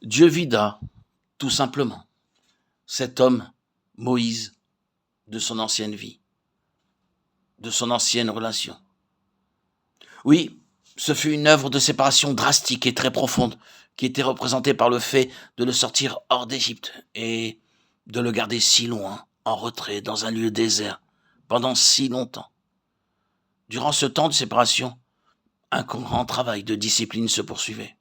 Dieu vida, tout simplement, cet homme, Moïse, de son ancienne vie, de son ancienne relation. Oui, ce fut une œuvre de séparation drastique et très profonde, qui était représentée par le fait de le sortir hors d'Égypte et de le garder si loin, en retrait, dans un lieu désert, pendant si longtemps. Durant ce temps de séparation, un grand travail de discipline se poursuivait.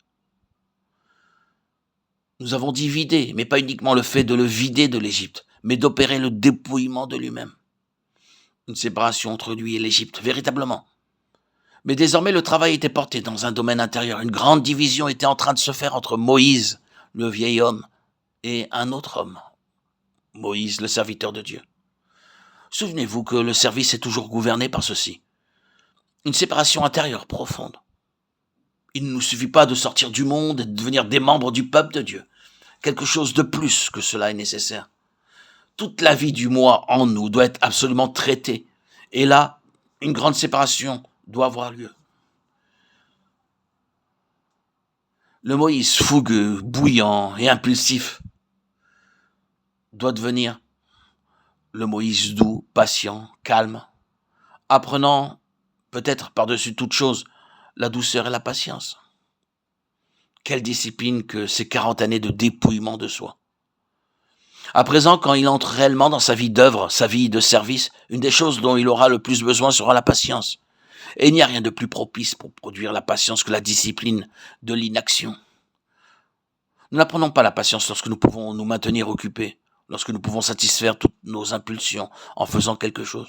Nous avons dit vider, mais pas uniquement le fait de le vider de l'Égypte, mais d'opérer le dépouillement de lui-même. Une séparation entre lui et l'Égypte, véritablement. Mais désormais, le travail était porté dans un domaine intérieur. Une grande division était en train de se faire entre Moïse, le vieil homme, et un autre homme, Moïse, le serviteur de Dieu. Souvenez-vous que le service est toujours gouverné par ceci. Une séparation intérieure profonde. Il ne nous suffit pas de sortir du monde et de devenir des membres du peuple de Dieu. Quelque chose de plus que cela est nécessaire. Toute la vie du moi en nous doit être absolument traitée. Et là, une grande séparation doit avoir lieu. Le Moïse fougueux, bouillant et impulsif doit devenir le Moïse doux, patient, calme, apprenant, peut-être par-dessus toute chose, la douceur et la patience. Quelle discipline que ces 40 années de dépouillement de soi. À présent, quand il entre réellement dans sa vie d'œuvre, sa vie de service, une des choses dont il aura le plus besoin sera la patience. Et il n'y a rien de plus propice pour produire la patience que la discipline de l'inaction. Nous n'apprenons pas la patience lorsque nous pouvons nous maintenir occupés, lorsque nous pouvons satisfaire toutes nos impulsions en faisant quelque chose.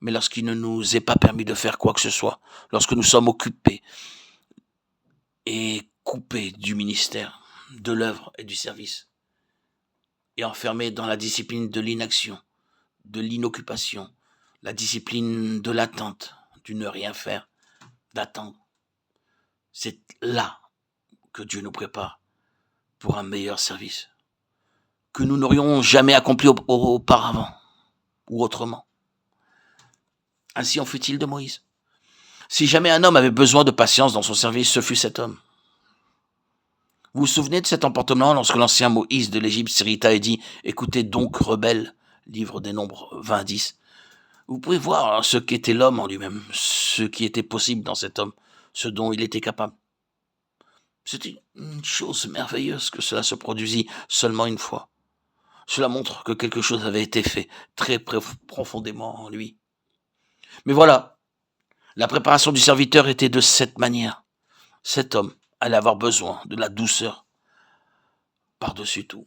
Mais lorsqu'il ne nous est pas permis de faire quoi que ce soit, lorsque nous sommes occupés et coupés du ministère, de l'œuvre et du service, et enfermés dans la discipline de l'inaction, de l'inoccupation, la discipline de l'attente, du ne rien faire, d'attendre. C'est là que Dieu nous prépare pour un meilleur service, que nous n'aurions jamais accompli auparavant ou autrement. Ainsi en fut-il de Moïse. Si jamais un homme avait besoin de patience dans son service, ce fut cet homme. Vous vous souvenez de cet emportement lorsque l'ancien Moïse de l'Égypte s'irrita et dit « Écoutez donc, rebelles » livre des Nombres 20-10. Vous pouvez voir ce qu'était l'homme en lui-même, ce qui était possible dans cet homme, ce dont il était capable. C'était une chose merveilleuse que cela se produisit seulement une fois. Cela montre que quelque chose avait été fait très profondément en lui. Mais voilà, la préparation du serviteur était de cette manière. Cet homme allait avoir besoin de la douceur par-dessus tout.